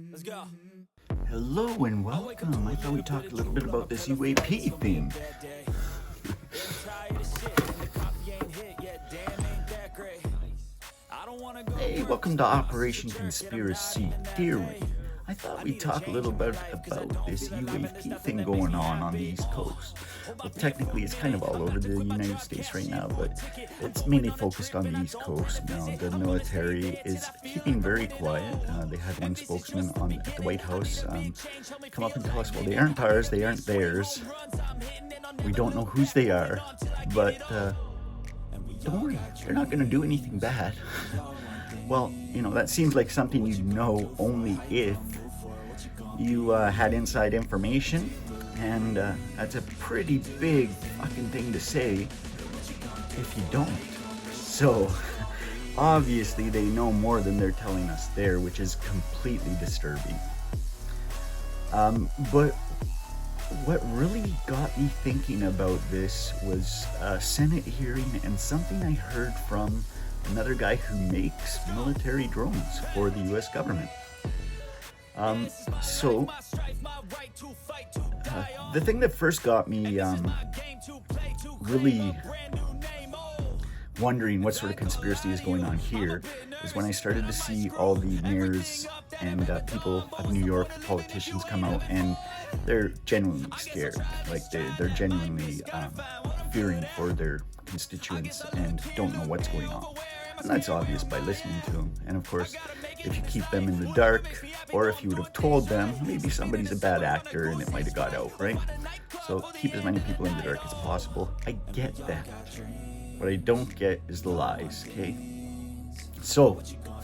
Let's go. Hello and welcome. I thought we talked a little bit about this UAP thing. Hey, welcome to Operation Conspiracy Theory. I thought we'd talk a little bit about this UAP thing going on the East Coast. Well, technically, it's kind of all over the United States right now, but it's mainly focused on the East Coast. Now, the military is keeping very quiet. They had one spokesman at the White House come up and tell us, well, they aren't ours, they aren't theirs. We don't know whose they are, but don't worry, they're not going to do anything bad. Well, that seems like something you'd know only if you had inside information, and that's a pretty big fucking thing to say if you don't. So, obviously they know more than they're telling us there, which is completely disturbing. But what really got me thinking about this was a Senate hearing and something I heard from another guy who makes military drones for the US government. The thing that first got me really wondering what sort of conspiracy is going on here is when I started to see all the mayors and people of New York, the politicians, come out and they're genuinely scared. Like they're genuinely fearing for their constituents and don't know what's going on. And that's obvious by listening to them. And of course, if you keep them in the dark, or if you would have told them, maybe somebody's a bad actor and it might have got out, right? So keep as many people in the dark as possible. I get that. What I don't get is the lies, okay? So, I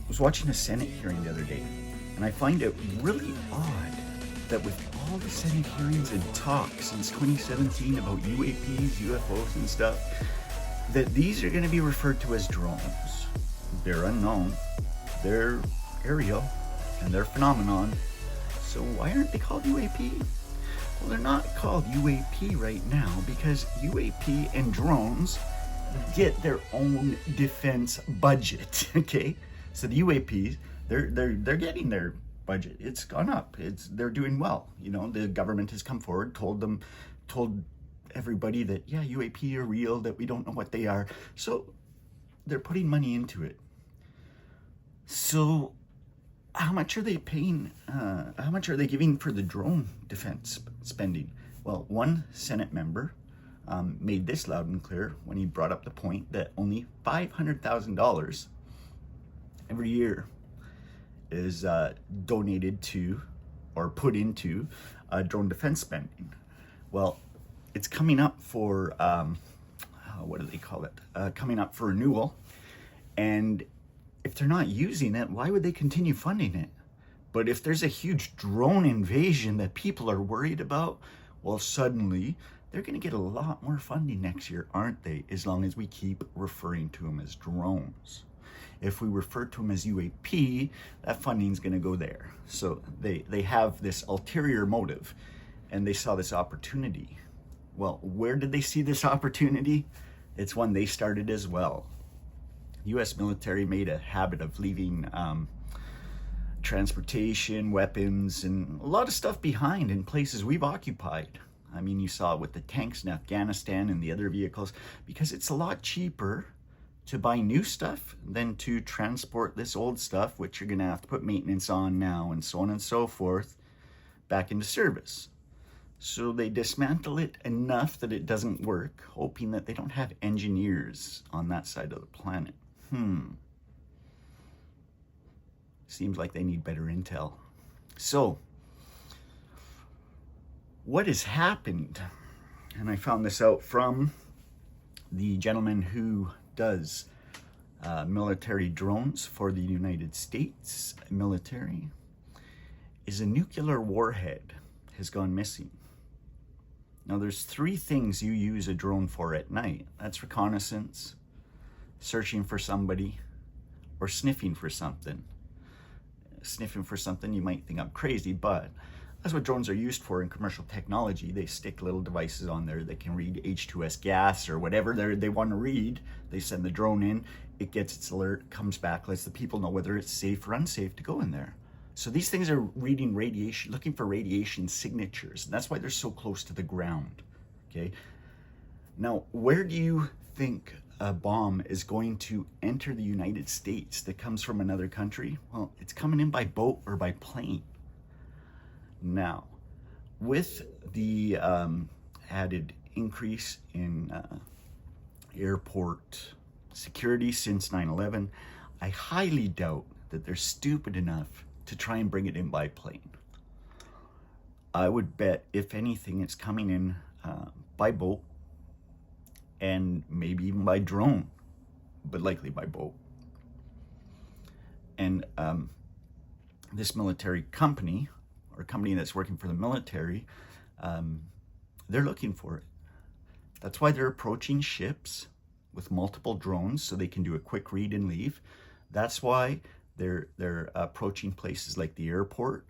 was watching a Senate hearing the other day, and I find it really odd that with all the Senate hearings and talks since 2017 about UAPs, UFOs and stuff, that these are going to be referred to as drones. They're unknown, they're aerial, and they're phenomenon. So why aren't they called UAP? Well, they're not called UAP right now because UAP and drones get their own defense budget, okay? So the UAPs, they're getting their budget. It's gone up. They're doing well. The government has come forward, told everybody that, yeah, UAP are real, that we don't know what they are. So they're putting money into it. So how much are they paying? How much are they giving for the drone defense spending? Well, one Senate member made this loud and clear when he brought up the point that only $500,000 every year is donated to or put into drone defense spending. Well, it's coming up for, what do they call it? Coming up for renewal. And if they're not using it, why would they continue funding it? But if there's a huge drone invasion that people are worried about, well, suddenly they're going to get a lot more funding next year, aren't they? As long as we keep referring to them as drones. If we refer to them as UAP, that funding's going to go there. So they have this ulterior motive, and they saw this opportunity. Well, where did they see this opportunity? It's one they started as well. U.S. military made a habit of leaving transportation, weapons, and a lot of stuff behind in places we've occupied. I mean, you saw it with the tanks in Afghanistan and the other vehicles, because it's a lot cheaper to buy new stuff than to transport this old stuff, which you're going to have to put maintenance on now and so on and so forth, back into service. So they dismantle it enough that it doesn't work, hoping that they don't have engineers on that side of the planet. Seems like they need better intel. So, what has happened? And I found this out from the gentleman who does military drones for the United States military, is a nuclear warhead has gone missing. Now, there's three things you use a drone for at night. That's reconnaissance, searching for somebody, or sniffing for something. Sniffing for something, you might think I'm crazy, but That's what drones are used for in commercial technology. They stick little devices on there that can read H2S gas or whatever they want to read. They send the drone in, it gets its alert, comes back, lets the people know whether it's safe or unsafe to go in there. So these things are reading radiation, looking for radiation signatures. And that's why they're so close to the ground. Okay. Now, where do you think a bomb is going to enter the United States that comes from another country? Well, it's coming in by boat or by plane. Now, with the added increase in airport security since 9/11, I highly doubt that they're stupid enough to try and bring it in by plane. I would bet, if anything, it's coming in by boat and maybe even by drone, but likely by boat. And this military company, or a company that's working for the military, they're looking for it. That's why they're approaching ships with multiple drones so they can do a quick read and leave. That's why they're approaching places like the airport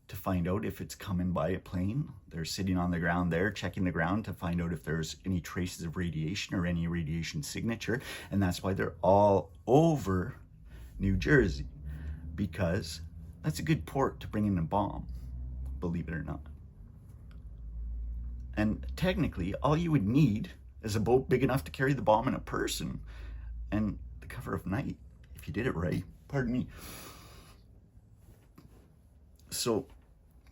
to find out if it's coming by a plane. They're sitting on the ground there, checking the ground to find out if there's any traces of radiation or any radiation signature. And that's why they're all over New Jersey, because that's a good port to bring in a bomb, believe it or not. And technically, all you would need is a boat big enough to carry the bomb and a person, and the cover of night, if you did it right. Pardon me. So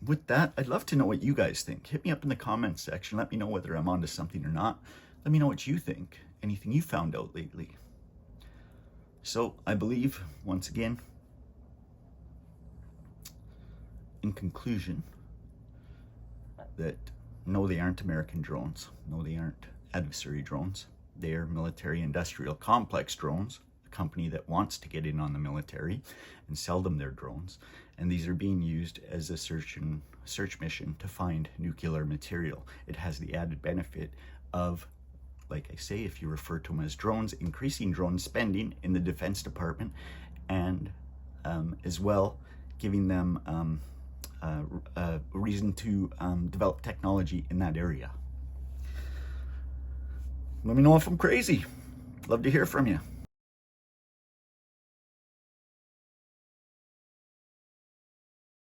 with that, I'd love to know what you guys think. Hit me up in the comments section. Let me know whether I'm onto something or not. Let me know what you think. Anything you found out lately. So I believe, once again, in conclusion, that no, they aren't American drones. No, they aren't adversary drones. They are military industrial complex drones, a company that wants to get in on the military and sell them their drones. And these are being used as a search mission to find nuclear material. It has the added benefit of, like I say, if you refer to them as drones, increasing drone spending in the Defense Department, and as well giving them a reason to develop technology in that area. Let me know if I'm crazy. Love to hear from you.